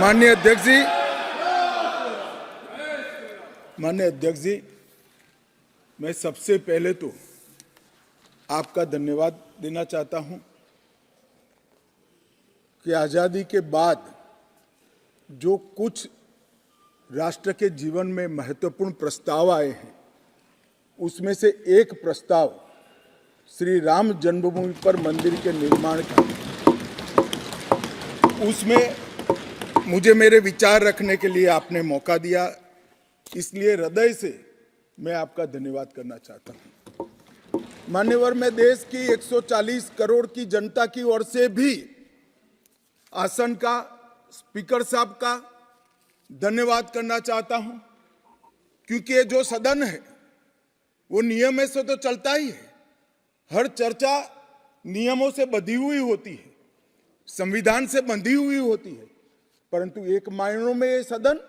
माननीय अध्यक्ष जी, मैं सबसे पहले तो आपका धन्यवाद देना चाहता हूं कि आज़ादी के बाद जो कुछ राष्ट्र के जीवन में महत्वपूर्ण प्रस्ताव आए हैं, उसमें से एक प्रस्ताव श्री राम जन्मभूमि पर मंदिर के निर्माण का, उसमें मुझे मेरे विचार रखने के लिए आपने मौका दिया, इसलिए हृदय से मैं आपका धन्यवाद करना चाहता हूं। मान्यवर, मैं देश की 140 करोड़ की जनता की ओर से भी आसन का, स्पीकर साहब का धन्यवाद करना चाहता हूं, क्योंकि ये जो सदन है वो नियम से तो चलता ही है। हर चर्चा नियमों से बंधी हुई होती है, संविधान से बंधी हुई होती है, परंतु एक मायनों में ये सदन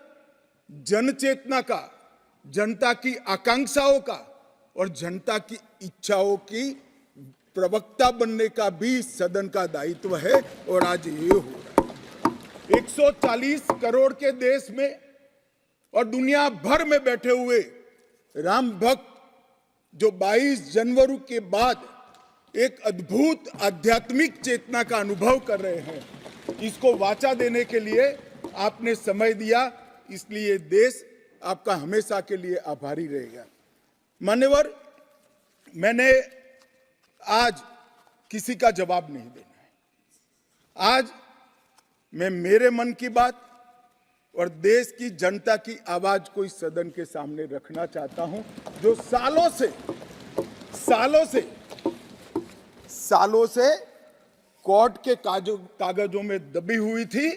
जन चेतना का, जनता की आकांक्षाओं का और जनता की इच्छाओं की प्रवक्ता बनने का भी सदन का दायित्व है, और आज ये हो रहा है। 140 करोड़ के देश में और दुनिया भर में बैठे हुए राम भक्त जो 22 जनवरी के बाद एक अद्भुत आध्यात्मिक चेतना का अनुभव कर रहे हैं, इसको वाचा देने के लिए आपने समय दिया, इसलिए देश आपका हमेशा के लिए आभारी रहेगा। मान्यवर, मैंने आज किसी का जवाब नहीं देना है। आज मैं मेरे मन की बात और देश की जनता की आवाज को इस सदन के सामने रखना चाहता हूं, जो सालों से कोर्ट के कागजों में दबी हुई थी।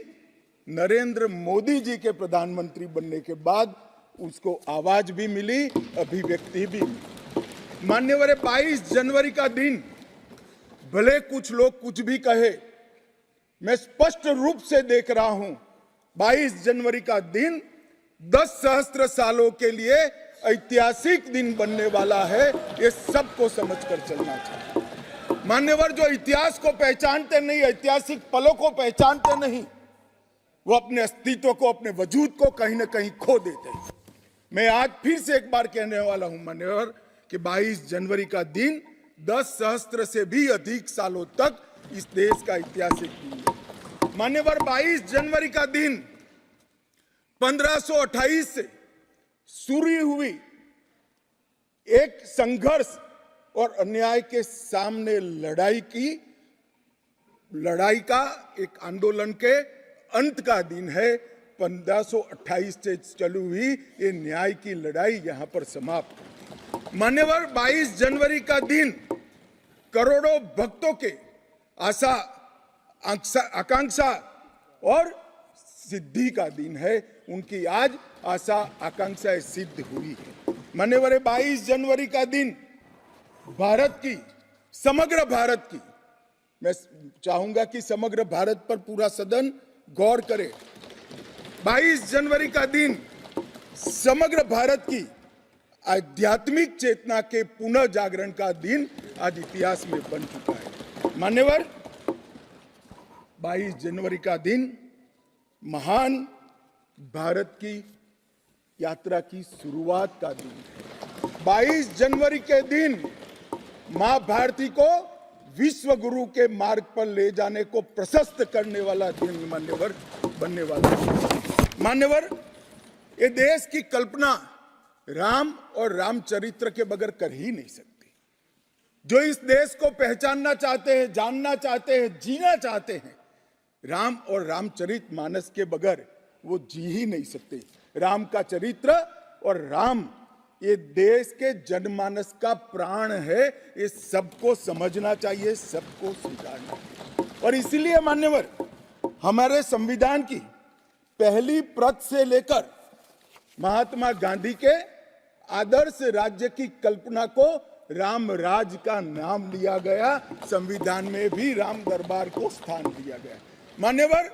नरेंद्र मोदी जी के प्रधानमंत्री बनने के बाद उसको आवाज भी मिली, अभिव्यक्ति भी मिली। मान्यवर, 22 जनवरी का दिन, भले कुछ लोग कुछ भी कहे, मैं स्पष्ट रूप से देख रहा हूं 22 जनवरी का दिन 10 सहस्त्र सालों के लिए ऐतिहासिक दिन बनने वाला है। ये सबको समझकर चलना चाहिए। मान्यवर, जो इतिहास को पहचानते नहीं, ऐतिहासिक पलों को पहचानते नहीं, वो अपने अस्तित्व को, अपने वजूद को कहीं ना कहीं खो देते हैं। मैं आज फिर से एक बार कहने वाला हूं मान्यवर कि 22 जनवरी का दिन 10 सहस्त्र से भी अधिक सालों तक इस देश का ऐतिहासिक दिन है। मान्यवर, 22 जनवरी का दिन 1528 से शुरू हुई एक संघर्ष और अन्याय के सामने लड़ाई का, एक आंदोलन के अंत का दिन है। 1528 से चली हुई ये न्याय की लड़ाई यहां पर समाप्त। मान्यवर, 22 जनवरी का दिन करोड़ों भक्तों के आशा, आकांक्षा और सिद्धि का दिन है। उनकी आज आशा, आकांक्षाएं सिद्ध हुई है। मान्यवर, 22 जनवरी का दिन भारत की, समग्र भारत की, मैं चाहूंगा कि समग्र भारत पर पूरा सदन गौर करे। 22 जनवरी का दिन समग्र भारत की आध्यात्मिक चेतना के पुनः जागरण का दिन आज इतिहास में बन चुका है। मान्यवर, 22 जनवरी का दिन महान भारत की यात्रा की शुरुआत का दिन है। 22 जनवरी के दिन मां भारती को विश्व गुरु के मार्ग पर ले जाने को प्रशस्त करने वाला दिन मान्यवर बनने वाला है। मान्यवर, ये देश की कल्पना राम और रामचरित्र के बगैर कर ही नहीं सकती। जो इस देश को पहचानना चाहते हैं, जानना चाहते हैं, जीना चाहते हैं, राम और रामचरित मानस के बगैर वो जी ही नहीं सकते। राम का चरित्र और राम ये देश के जनमानस का प्राण है। ये सबको समझना चाहिए, सबको स्वीकारना चाहिए। और इसीलिए मान्यवर, हमारे संविधान की पहली प्रत से लेकर महात्मा गांधी के आदर्श राज्य की कल्पना को राम राज का नाम दिया गया। संविधान में भी राम दरबार को स्थान दिया गया। मान्यवर,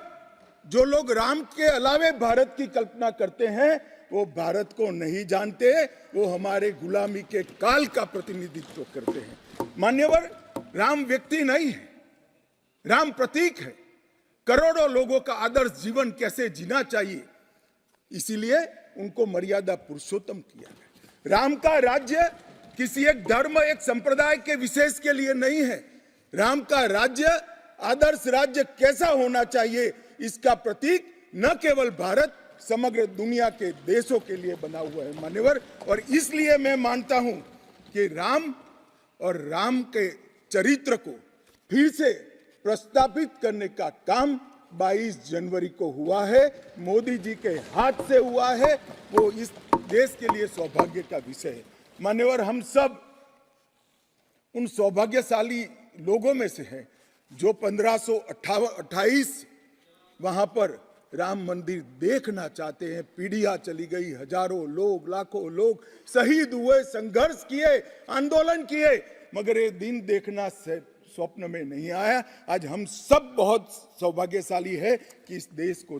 जो लोग राम के अलावे भारत की कल्पना करते हैं, वो भारत को नहीं जानते, वो हमारे गुलामी के काल का प्रतिनिधित्व करते हैं। मान्यवर, राम व्यक्ति नहीं है, राम प्रतीक है। करोड़ों लोगों का आदर्श जीवन कैसे जीना चाहिए, इसीलिए उनको मर्यादा पुरुषोत्तम किया गया। राम का राज्य किसी एक धर्म, एक संप्रदाय के विशेष के लिए नहीं है। राम का राज्य, आदर्श राज्य कैसा होना चाहिए, इसका प्रतीक न केवल भारत, समग्र दुनिया के देशों के लिए बना हुआ है मान्यवर। और इसलिए मैं मानता हूं कि राम और राम के चरित्र को फिर से प्रस्तावित करने का काम 22 जनवरी को हुआ है, मोदी जी के हाथ से हुआ है। वो इस देश के लिए सौभाग्य का विषय है मान्यवर। हम सब उन सौभाग्यशाली लोगों में से हैं जो 1528 वहां पर राम मंदिर देखना चाहते हैं। पीढ़ियां चली गई, हजारों लोग, लाखों लोग शहीद हुए, संघर्ष किए, आंदोलन किए, मगर ये दिन देखना स्वप्न में नहीं आया। आज हम सब बहुत सौभाग्यशाली है कि इस देश को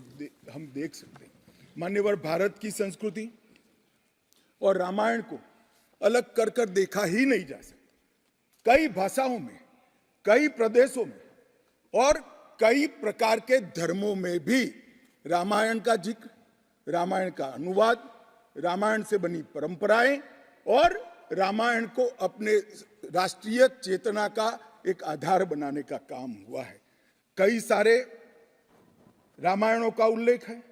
हम देख सकते हैं मान्यवर। भारत की संस्कृति और रामायण को अलग कर कर देखा ही नहीं जा सकता। कई भाषाओं में, कई प्रदेशों में और कई प्रकार के धर्मों में भी रामायण का जिक्र, रामायण का अनुवाद, रामायण से बनी परंपराएं और रामायण को अपने राष्ट्रीय चेतना का एक आधार बनाने का काम हुआ है। कई सारे रामायणों का उल्लेख है।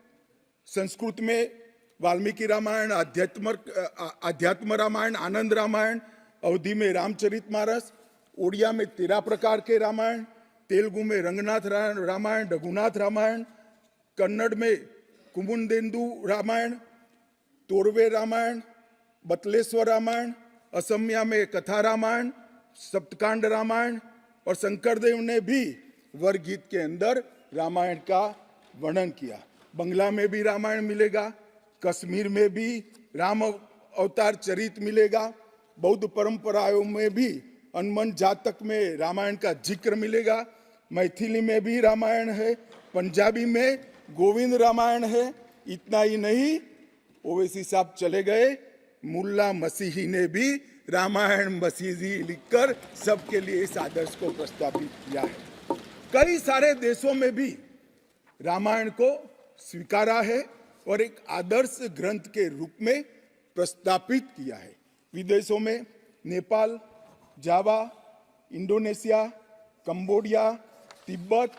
संस्कृत में वाल्मीकि रामायण, आध्यात्म रामायण, आनंद रामायण, अवधी में रामचरितमानस, ओडिया में 13 प्रकार के रामायण, तेलुगु में रंगनाथ रामायण, रघुनाथ रामायण, कन्नड़ में कुमुदेंदु रामायण, तोरवे रामायण, बतलेश्वर रामायण, असमिया में कथा रामायण, सप्तकांड रामायण और शंकरदेव ने भी वरगीत के अंदर रामायण का वर्णन किया। बंगला में भी रामायण मिलेगा, कश्मीर में भी राम अवतार चरित मिलेगा, बौद्ध परंपराओं में भी हनुमान जातक में रामायण का जिक्र मिलेगा, मैथिली में भी रामायण है, पंजाबी में गोविंद रामायण है। इतना ही नहीं, ओवैसी साहब चले गए, मुल्ला मसीही ने भी रामायण मसीही लिखकर सबके लिए इस आदर्श को प्रस्तावित किया है। कई सारे देशों में भी रामायण को स्वीकारा है और एक आदर्श ग्रंथ के रूप में प्रस्तावित किया है। विदेशों में नेपाल, जावा, इंडोनेशिया, कंबोडिया, तिब्बत,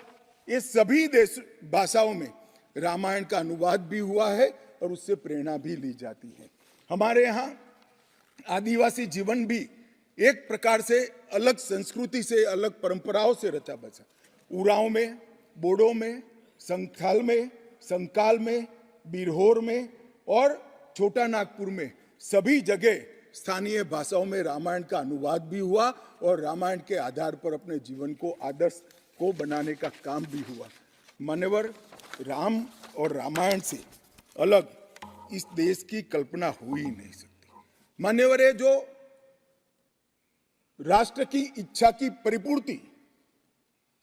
ये सभी देश भाषाओं में रामायण का अनुवाद भी हुआ है और उससे प्रेरणा भी ली जाती है। हमारे यहाँ आदिवासी जीवन भी एक प्रकार से अलग संस्कृति से, अलग परंपराओं से रचा बचा। उरांव में, बोडो में, संथाल में, संकाल में, बिरहोर में और छोटा नागपुर में सभी जगह स्थानीय भाषाओं में रामायण का अनुवाद भी हुआ और रामायण के आधार पर अपने जीवन को, आदर्श को बनाने का काम भी हुआ। मान्यवर, राम और रामायण से अलग इस देश की कल्पना हो ही नहीं सकती। मान्यवर, ये जो राष्ट्र की इच्छा की परिपूर्ति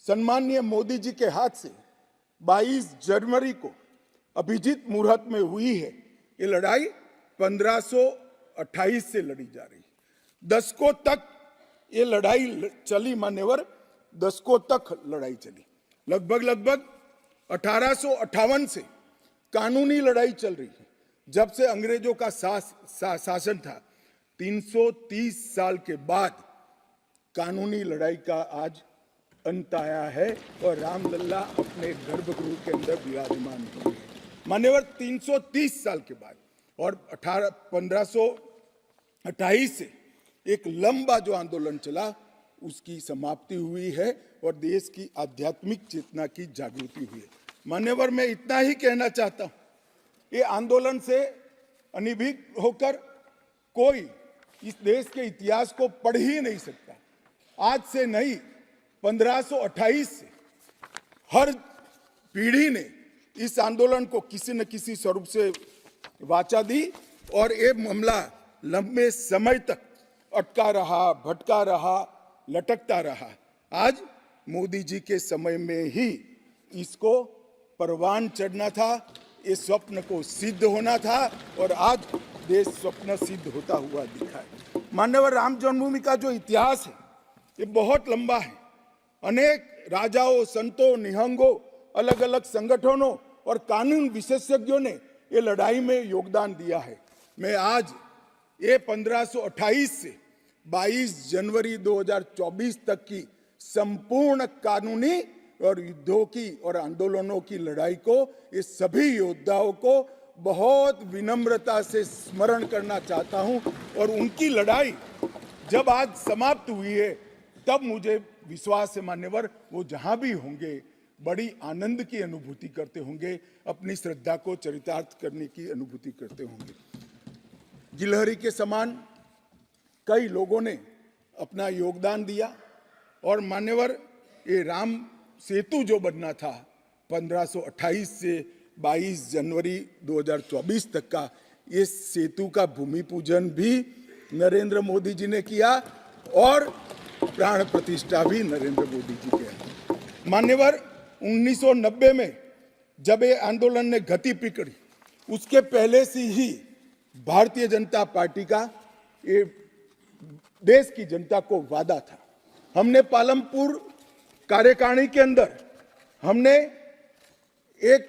सम्माननीय मोदी जी के हाथ से 22 जनवरी को अभिजीत मुहूर्त में हुई है। ये लड़ाई 1528 से लड़ी जा रही है। दशकों तक ये लड़ाई चली मान्यवर, दशकों तक लड़ाई चली। लगभग 1858 से कानूनी लड़ाई चल रही है। जब से अंग्रेजों का शासन था, 330 साल के बाद कानूनी लड़ाई का आज अंत आया है और रामलला अपने गर्भगृह के अंदर विराजमान हुए हैं। मान्यवर, 330 साल के बाद और 1528 से एक लंबा जो आंदोलन चला उसकी समाप्ति हुई है और देश की आध्यात्मिक चेतना की जागृति हुई है। मान्यवर, मैं इतना ही कहना चाहता हूं, ये आंदोलन से अनभिज्ञ होकर कोई इस देश के इतिहास को पढ़ ही नहीं सकता। आज से नहीं, 1528 से हर पीढ़ी ने इस आंदोलन को किसी न किसी स्वरूप से वाचा दी और ये मामला लंबे समय तक अटका रहा, भटका रहा, लटकता रहा। आज मोदी जी के समय में ही इसको परवान चढ़ना था, इस स्वप्न को सिद्ध होना था और आज देश स्वप्न सिद्ध होता हुआ दिखा है। मान्यवर, राम जन्मभूमि का जो इतिहास है ये बहुत लंबा है। अनेक राजाओं, संतों, निहंगों, अलग अलग संगठनों और कानून विशेषज्ञों ने ये लड़ाई में योगदान दिया है। मैं आज ये 1528 से 22 जनवरी 2024 तक की संपूर्ण कानूनी और युद्धों की और आंदोलनों की लड़ाई को, ये सभी योद्धाओं को बहुत विनम्रता से स्मरण करना चाहता हूं। और उनकी लड़ाई जब आज समाप्त हुई है, तब मुझे विश्वास है मान्यवर, वो जहां भी होंगे बड़ी आनंद की अनुभूति करते होंगे, अपनी श्रद्धा को चरितार्थ करने की अनुभूति करते होंगे। गिलहरी के समान कई लोगों ने अपना योगदान दिया और मान्यवर, ये राम सेतु जो बनना था 1528 से 22 जनवरी 2024 तक का, ये सेतु का भूमि पूजन भी नरेंद्र मोदी जी ने किया और प्राण प्रतिष्ठा भी नरेंद्र मोदी जी के। मान्यवर, 1990 में जब ये आंदोलन ने गति पकड़ी, उसके पहले से ही भारतीय जनता पार्टी का ये देश की जनता को वादा था। हमने पालमपुर कार्यकारिणी के अंदर हमने एक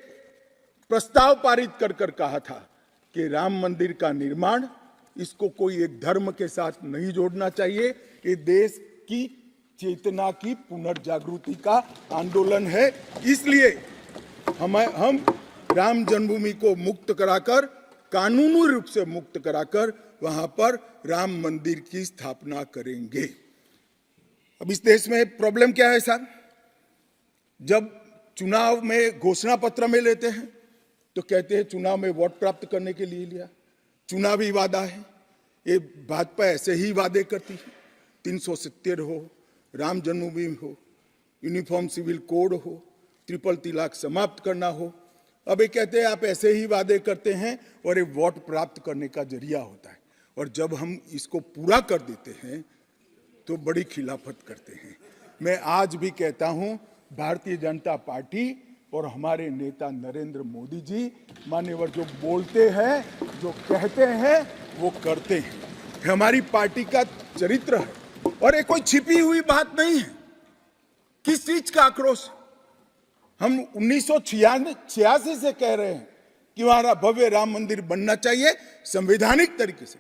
प्रस्ताव पारित कर कहा था कि राम मंदिर का निर्माण, इसको कोई एक धर्म के साथ नहीं जोड़ना चाहिए, ये देश की चेतना की पुनर्जागृति का आंदोलन है। इसलिए हम राम जन्मभूमि को मुक्त कराकर, कानूनी रूप से मुक्त कराकर वहां पर राम मंदिर की स्थापना करेंगे। अब इस देश में प्रॉब्लम क्या है साहब, जब चुनाव में घोषणा पत्र में लेते हैं तो कहते हैं चुनाव में वोट प्राप्त करने के लिए लिया, चुनावी वादा है। ये भाजपा ऐसे ही वादे करती है, 370 हो, राम जन्मभूमि हो, यूनिफॉर्म सिविल कोड हो, ट्रिपल तलाक समाप्त करना हो। अब ये कहते हैं आप ऐसे ही वादे करते हैं और ये वोट प्राप्त करने का जरिया होता है, और जब हम इसको पूरा कर देते हैं तो बड़ी खिलाफत करते हैं। मैं आज भी कहता हूं, भारतीय जनता पार्टी और हमारे नेता नरेंद्र मोदी जी मान्यवर जो बोलते हैं, जो कहते हैं, वो करते हैं। हमारी पार्टी का चरित्र है और ये कोई छिपी हुई बात नहीं है। किस चीज का आक्रोश? हम 1986 से कह रहे हैं कि हमारा भव्य राम मंदिर बनना चाहिए, संवैधानिक तरीके से।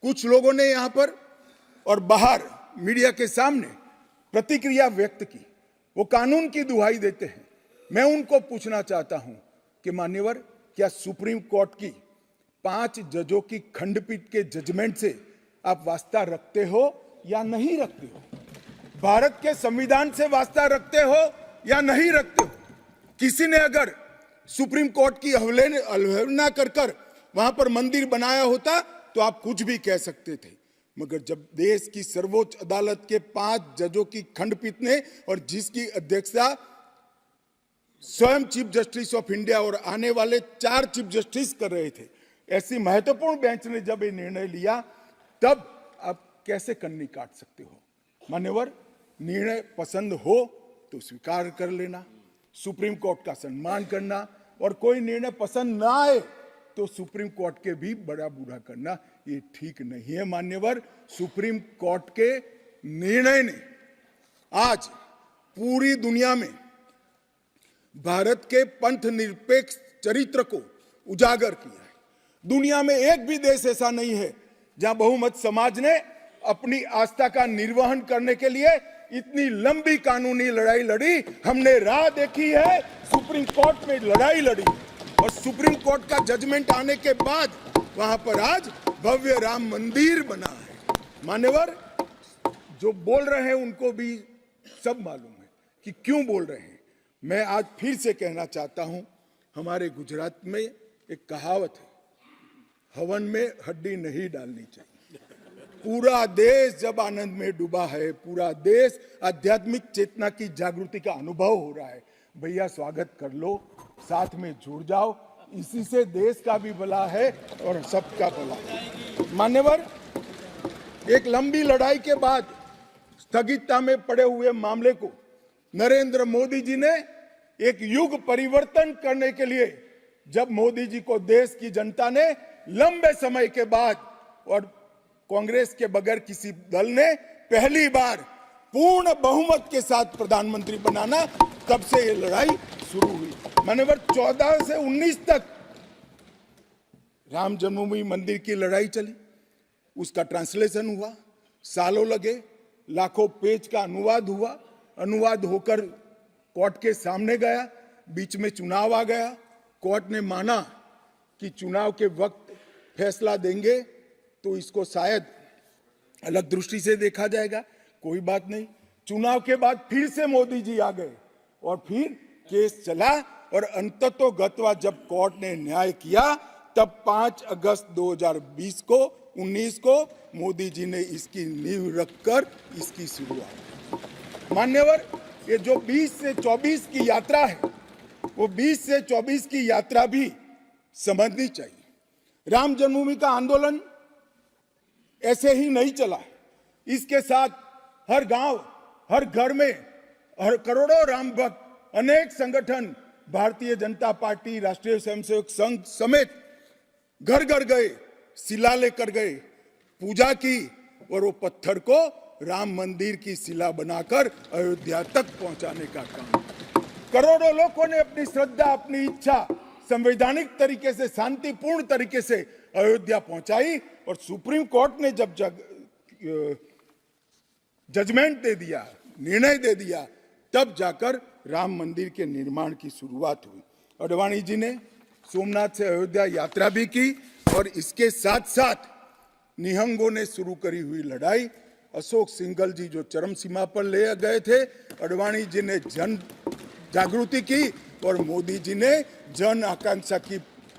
कुछ लोगों ने यहां पर और बाहर मीडिया के सामने प्रतिक्रिया व्यक्त की, वो कानून की दुहाई देते हैं। मैं उनको पूछना चाहता हूं कि मान्यवर, क्या सुप्रीम कोर्ट की 5 जजों की खंडपीठ के जजमेंट से आप वास्ता रखते हो या नहीं रखते हो? भारत के संविधान से वास्ता रखते हो या नहीं रखते हो? किसी ने अगर सुप्रीम कोर्ट की अवहेलना कर वहां पर मंदिर बनाया होता तो आप कुछ भी कह सकते थे, मगर जब देश की सर्वोच्च अदालत के 5 जजों की खंडपीठ ने, और जिसकी अध्यक्षता स्वयं चीफ जस्टिस ऑफ इंडिया और आने वाले 4 चीफ जस्टिस कर रहे थे, ऐसी महत्वपूर्ण बेंच ने जब ये निर्णय लिया, तब आप कैसे कन्नी काट सकते हो? मान्यवर, निर्णय पसंद हो तो स्वीकार कर लेना, सुप्रीम कोर्ट का सम्मान करना, और कोई निर्णय पसंद ना आए तो सुप्रीम कोर्ट के भी बड़ा बुरा करना, ये ठीक नहीं है। मान्यवर, सुप्रीम कोर्ट के निर्णय ने आज पूरी दुनिया में भारत के पंथ निरपेक्ष चरित्र को उजागर किया है। दुनिया में एक भी देश ऐसा नहीं है जहां बहुमत समाज ने अपनी आस्था का निर्वहन करने के लिए इतनी लंबी कानूनी लड़ाई लड़ी। हमने राह देखी है, सुप्रीम कोर्ट में लड़ाई लड़ी, और सुप्रीम कोर्ट का जजमेंट आने के बाद वहां पर आज भव्य राम मंदिर बना है। मान्यवर, जो बोल रहे हैं उनको भी सब मालूम है कि क्यों बोल रहे हैं। मैं आज फिर से कहना चाहता हूं, हमारे गुजरात में एक कहावत है, हवन में हड्डी नहीं डालनी चाहिए। पूरा देश जब आनंद में डूबा है, पूरा देश आध्यात्मिक चेतना की जागृति का अनुभव हो रहा है, भैया स्वागत कर लो, साथ में जुड़ जाओ, इसी से देश का भी भला है और सबका भला है। मान्यवर, एक लंबी लड़ाई के बाद स्थगितता में पड़े हुए मामले को नरेंद्र मोदी जी ने एक युग परिवर्तन करने के लिए, जब मोदी जी को देश की जनता ने लंबे समय के बाद और कांग्रेस के बगैर किसी दल ने पहली बार पूर्ण बहुमत के साथ प्रधानमंत्री बनाना, तब से ये लड़ाई शुरू हुई। मान्यवर 14 से 19 तक राम जन्मभूमि मंदिर की लड़ाई चली, उसका ट्रांसलेशन हुआ, सालों लगे, लाखों पेज का अनुवाद हुआ, अनुवाद होकर कोर्ट के सामने गया, बीच में चुनाव आ गया, कोर्ट ने माना कि चुनाव के वक्त फैसला देंगे तो इसको शायद अलग दृष्टि से देखा जाएगा, कोई बात नहीं। चुनाव के बाद फिर से मोदी जी आ गए और फिर केस चला और अंततोगत्वा जब कोर्ट ने न्याय किया तब 5 अगस्त 2020 को 19 को मोदी जी ने इसकी नींव रखकर इसकी शुरुआत। मान्यवर, ये जो 20 से 24 की यात्रा है, वो 20 से 24 की यात्रा भी समझनी चाहिए। राम जन्मभूमि का आंदोलन ऐसे ही नहीं चला, इसके साथ हर गांव, हर घर में हर करोड़ों राम भक्त, अनेक संगठन, भारतीय जनता पार्टी, राष्ट्रीय स्वयंसेवक संघ समेत घर घर गए, शिला लेकर गए, पूजा की और वो पत्थर को राम मंदिर की शिला बनाकर अयोध्या तक पहुंचाने का काम। करोड़ों लोगों ने अपनी श्रद्धा, अपनी इच्छा संवैधानिक तरीके से, शांतिपूर्ण तरीके से अयोध्या पहुंचाई और सुप्रीम कोर्ट ने जब जजमेंट दे दिया, निर्णय दे दिया, तब जाकर राम मंदिर के निर्माण की शुरुआत हुई। अडवाणी जी ने सोमनाथ से अयोध्या यात्रा भी की और इसके साथ साथ निहंगों ने शुरू करी हुई लड़ाई, अशोक सिंघल जी जो चरम सीमा पर ले गए थे, अडवाणी जी ने जन जागृति की और मोदी जी ने जन आकांक्षा की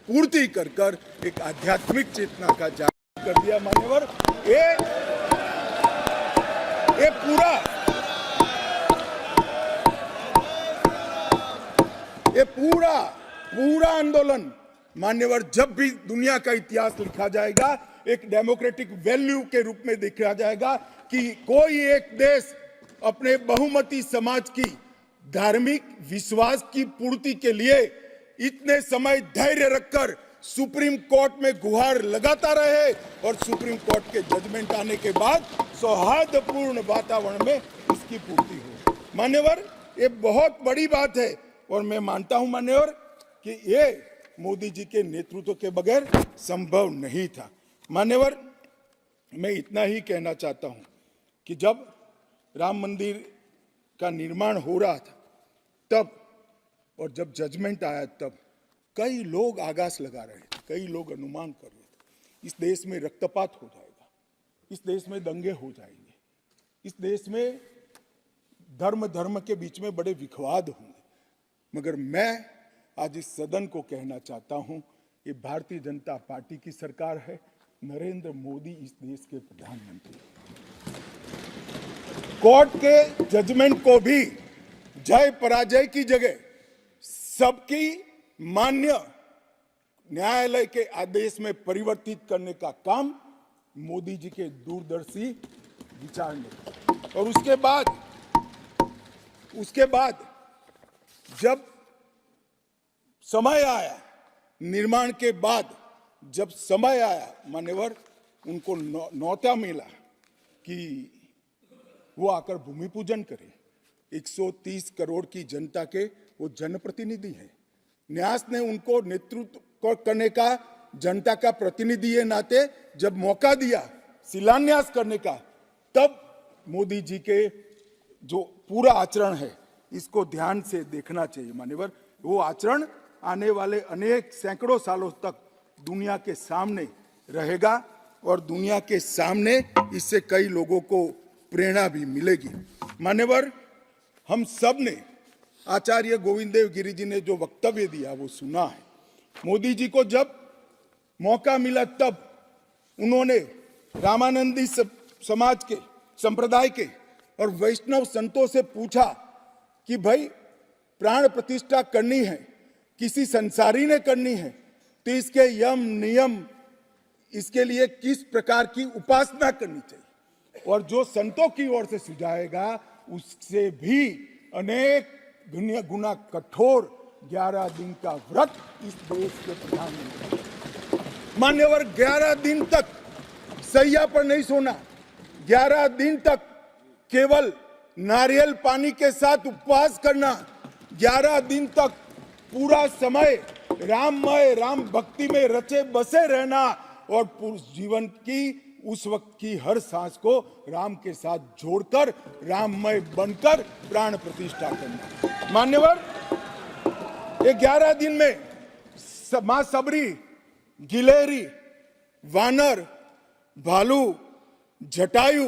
पूर्ति कर कर एक आध्यात्मिक चेतना का जागरण कर दिया। मान्यवर, ये पूरा आंदोलन मान्यवर जब भी दुनिया का इतिहास लिखा जाएगा एक डेमोक्रेटिक वैल्यू के रूप में देखा जाएगा कि कोई एक देश अपने बहुमती समाज की धार्मिक विश्वास की पूर्ति के लिए इतने समय धैर्य रखकर सुप्रीम कोर्ट में गुहार लगाता रहे और सुप्रीम कोर्ट के जजमेंट आने के बाद सौहार्दपूर्ण वातावरण में इसकी पूर्ति हो। मान्यवर, ये बहुत बड़ी बात है और मैं मानता हूं मान्यवर कि ये मोदी जी के नेतृत्व के बगैर संभव नहीं था। मान्यवर, मैं इतना ही कहना चाहता हूं कि जब राम मंदिर का निर्माण हो रहा था तब और जब जजमेंट आया तब कई लोग आगाज लगा रहे थे, कई लोग अनुमान कर रहे थे इस देश में रक्तपात हो जाएगा, इस देश में दंगे हो जाएंगे, इस देश में धर्म के बीच में बड़े विवाद होंगे। मगर मैं आज इस सदन को कहना चाहता हूं, ये भारतीय जनता पार्टी की सरकार है, नरेंद्र मोदी इस देश के प्रधानमंत्री हैं। कोर्ट के जजमेंट को भी जय पराजय की जगह सबकी मान्य न्यायालय के आदेश में परिवर्तित करने का काम मोदी जी के दूरदर्शी विचार ने। और उसके बाद जब समय आया, निर्माण के बाद जब समय आया मान्यवर, उनको न्योता मिला कि वो आकर भूमि पूजन करें। 130 करोड़ की जनता के वो जनप्रतिनिधि हैं। न्यास ने उनको नेतृत्व करने का, जनता का प्रतिनिधि के नाते जब मौका दिया शिलान्यास करने का, तब मोदी जी के जो पूरा आचरण है इसको ध्यान से देखना चाहिए। मान्यवर, वो आचरण आने वाले अनेक सैकड़ों सालों तक दुनिया के सामने रहेगा और दुनिया के सामने इससे कई लोगों को प्रेरणा भी मिलेगी। मान्यवर, हम सब ने आचार्य गोविंद देव गिरि जी ने जो वक्तव्य दिया वो सुना है। मोदी जी को जब मौका मिला तब उन्होंने रामानंदी समाज के, संप्रदाय के और वैष्णव संतों से पूछा कि भाई प्राण प्रतिष्ठा करनी है, किसी संसारी ने करनी है, तो इसके यम नियम, इसके लिए किस प्रकार की उपासना करनी चाहिए, और जो संतों की ओर से सुझाएगा उससे भी अनेक गुना कठोर 11 दिन का व्रत इस देश के प्रधानमंत्री। मान्यवर, 11 दिन तक सैया पर नहीं सोना, 11 दिन तक केवल नारियल पानी के साथ उपवास करना, 11 दिन तक पूरा समय राममय, राम भक्ति में रचे बसे रहना और जीवन की उस वक्त की हर सांस को राम के साथ जोड़कर राममय बनकर प्राण प्रतिष्ठा करना। मान्यवर, ये 11 दिन में मां सबरी, गिलहरी, वानर, भालू, जटायु,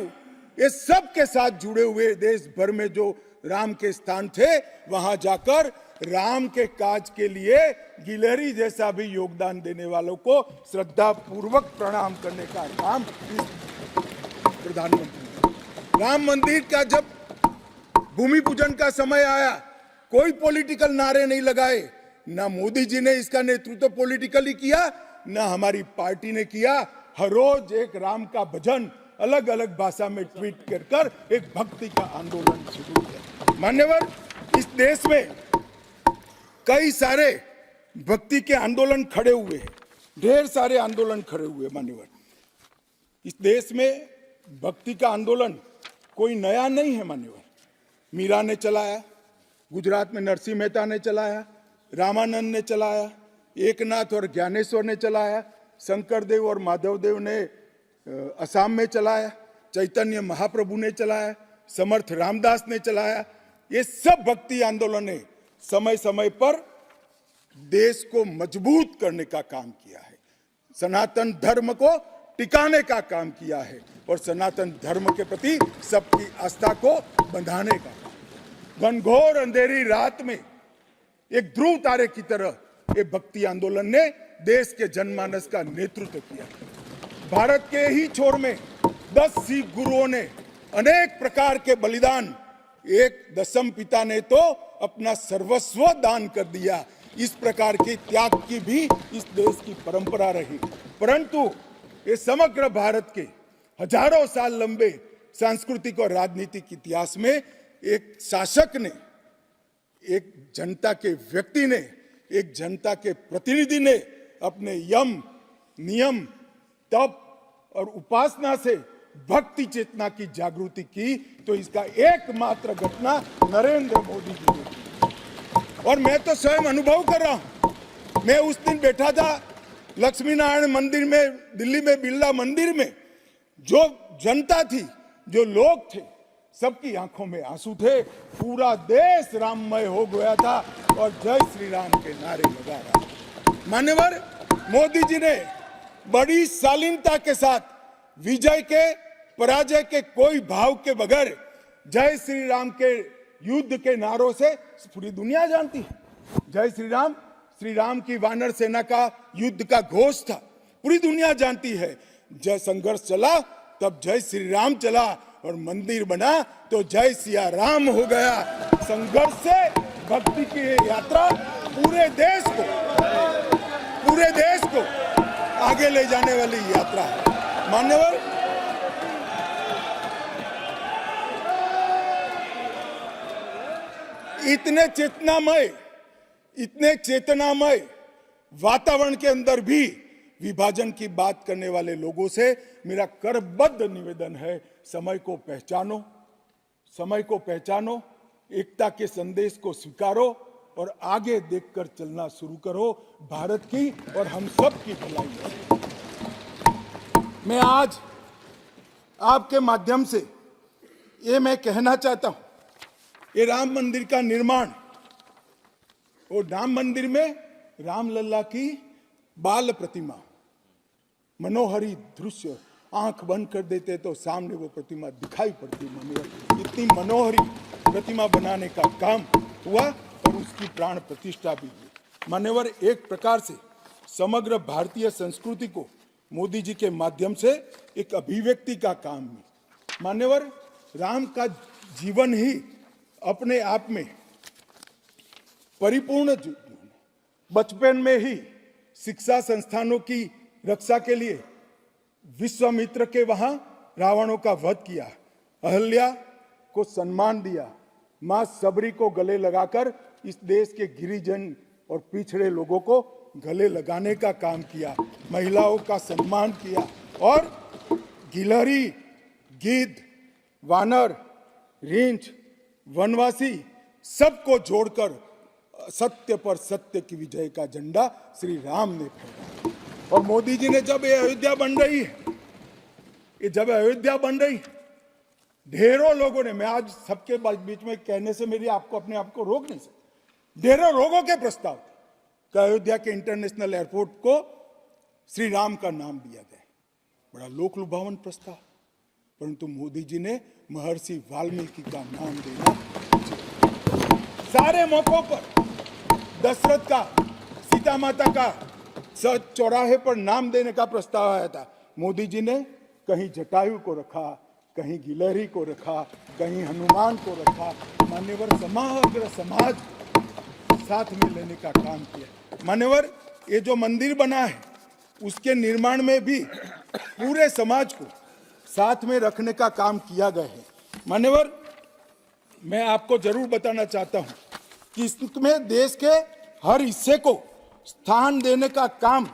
ये सब के साथ जुड़े हुए देश भर में जो राम के स्थान थे, वहां जाकर राम के काज के लिए गिलहरी जैसा भी योगदान देने वालों को श्रद्धा पूर्वक प्रणाम करने का काम प्रधानमंत्री। राम मंदिर का जब भूमि पूजन का समय आया, कोई पॉलिटिकल नारे नहीं लगाए, ना मोदी जी ने इसका नेतृत्व पॉलिटिकली किया, ना हमारी पार्टी ने किया। हर रोज एक राम का भजन अलग अलग भाषा में ट्वीट कर एक भक्ति का आंदोलन शुरू किया। मान्यवर, इस देश में कई सारे भक्ति के आंदोलन खड़े हुए हैं, ढेर सारे आंदोलन खड़े हुए। मान्यवर, इस देश में भक्ति का आंदोलन कोई नया नहीं है। मान्यवर, मीरा ने चलाया, गुजरात में नरसिंह मेहता ने चलाया, रामानंद ने चलाया, एकनाथ और ज्ञानेश्वर ने चलाया, शंकरदेव और माधवदेव ने असम में चलाया, चैतन्य महाप्रभु ने चलाया, समर्थ रामदास ने चलाया। ये सब भक्ति आंदोलन ने समय समय पर देश को मजबूत करने का काम किया है, सनातन धर्म को टिकाने का काम किया है और सनातन धर्म के प्रति सबकी आस्था को बंधाने का काम। घनघोर अंधेरी रात में एक ध्रुव तारे की तरह ये भक्ति आंदोलन ने देश के जनमानस का नेतृत्व किया। भारत के ही छोर में 10 सिख गुरुओं ने अनेक प्रकार के बलिदान, एक दशम पिता ने तो अपना सर्वस्व दान कर दिया। इस प्रकार के त्याग की भी इस देश की परंपरा रही, परंतु ये समग्र भारत के हजारों साल लंबे सांस्कृतिक और राजनीतिक इतिहास में एक शासक ने, एक जनता के व्यक्ति ने, एक जनता के प्रतिनिधि ने अपने यम, नियम, तप और उपासना से भक्ति चेतना की जागृति की, तो इसका एकमात्र घटना नरेंद्र मोदी जी ने की। और मैं तो स्वयं अनुभव कर रहा हूं। मैं उस दिन बैठा था लक्ष्मी नारायण मंदिर में, दिल्ली में बिरला मंदिर में, जो जनता थी, जो लोग थे, सबकी आंखों में आंसू थे। पूरा देश राममय हो गया था और जय श्री राम के नारे लगा रहा। मान्यवर, मोदी जी ने बड़ी शालीनता के साथ विजय के, पराजय के कोई भाव के बगैर जय श्री राम के युद्ध के नारों से पूरी दुनिया जानती है। जय श्री राम की वानर सेना का युद्ध का घोष था, पूरी दुनिया जानती है। जय संघर्ष चला तब जय श्री राम चला और मंदिर बना तो जय सिया राम हो गया। संघर्ष से भक्ति की यात्रा पूरे देश को आगे ले जाने वाली यात्रा है। मान्यवर, इतने चेतनामय वातावरण के अंदर भी विभाजन की बात करने वाले लोगों से मेरा करबद्ध निवेदन है, समय को पहचानो, एकता के संदेश को स्वीकारो और आगे देखकर चलना शुरू करो, भारत की और हम सब की भलाई। मैं आज आपके माध्यम से ये मैं कहना चाहता हूं, ये राम मंदिर का निर्माण, और राम मंदिर में रामलला की बाल प्रतिमा, मनोहरी दृश्य, आंख बंद कर देते तो सामने वो प्रतिमा दिखाई पड़ती। इतनी मनोहरी प्रतिमा बनाने का काम हुआ और उसकी प्राण प्रतिष्ठा भी हुई। मान्यवर, एक प्रकार से समग्र भारतीय संस्कृति को मोदी जी के माध्यम से एक अभिव्यक्ति का काम है। मान्यवर, राम का जीवन ही अपने आप में परिपूर्ण जीवन। बचपन में ही शिक्षा संस्थानों की रक्षा के लिए विश्वामित्र के वहां रावणों का वध किया, अहल्या को सम्मान दिया, मां सबरी को गले लगाकर इस देश के गिरिजन और पिछड़े लोगों को गले लगाने का काम किया, महिलाओं का सम्मान किया और गिलहरी, गिद्ध, वानर, रींछ, वनवासी सबको जोड़कर सत्य पर सत्य की विजय का झंडा श्री राम ने फहराया। और मोदी जी ने जब ये अयोध्या बन रही है, ढेरों लोगों ने, मैं आज सबके बीच में कहने से मेरी आपको अपने आप को रोक नहीं सकता, ढेरों लोगों के प्रस्ताव कि अयोध्या के इंटरनेशनल एयरपोर्ट को श्री राम का नाम दिया जाए। बड़ा लोक लुभावन प्रस्ताव, परंतु मोदी जी ने महर्षि वाल्मीकि का नाम देना, सारे मौकों पर दशरथ का, सीता माता का चौराहे पर नाम देने का प्रस्ताव आया था। मोदी जी ने कहीं जटायु को रखा, कहीं गिलहरी को रखा, कहीं हनुमान को रखा। मान्यवर समग्र समाज साथ में लेने का काम किया। मान्यवर, ये जो मंदिर बना है उसके निर्माण में भी पूरे समाज को साथ में रखने का काम किया गया है। मान्यवर, मैं आपको जरूर बताना चाहता हूं कि इसमें देश के हर हिस्से को स्थान देने का काम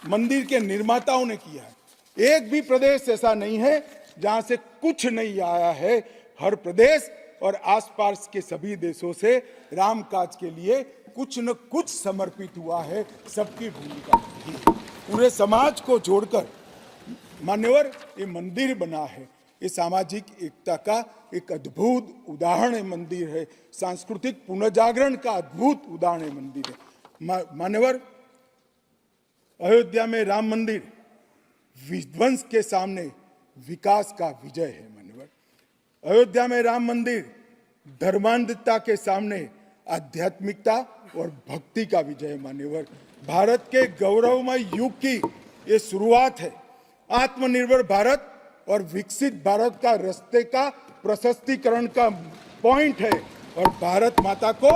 मंदिर के निर्माताओं ने किया है। एक भी प्रदेश ऐसा नहीं है जहां से कुछ नहीं आया है। हर प्रदेश और आसपास के सभी देशों से राम काज के लिए कुछ न कुछ समर्पित हुआ है। सबकी भूमिका रही है। पूरे समाज को जोड़कर मान्यवर ये मंदिर बना है। ये सामाजिक एकता का एक अद्भुत उदाहरण है मंदिर है। सांस्कृतिक पुनर्जागरण का अद्भुत उदाहरण है मंदिर है। मान्यवर, अयोध्या में राम मंदिर विध्वंस के सामने विकास का विजय है। मान्यवर, अयोध्या में राम मंदिर धर्मांधता के सामने आध्यात्मिकता और भक्ति का विजय है। मान्यवर, भारत के गौरवमय युग की ये शुरुआत है। आत्मनिर्भर भारत और विकसित भारत का रास्ते का प्रशस्तीकरण का पॉइंट है और भारत माता को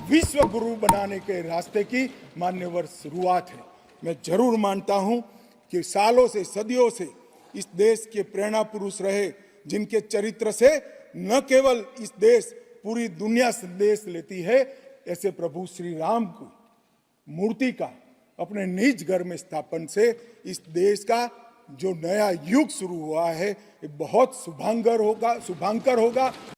विश्व गुरु बनाने के रास्ते की मान्यवर शुरुआत है। मैं जरूर मानता हूं कि सालों से, सदियों से इस देश के प्रेरणा पुरुष रहे, जिनके चरित्र से न केवल इस देश, पूरी दुनिया संदेश लेती है। ऐसे प्रभु श्री राम को मूर्ति का अपने निज घर में स्थापन से इस देश का जो नया युग शुरू हुआ है, ये बहुत शुभांकर होगा।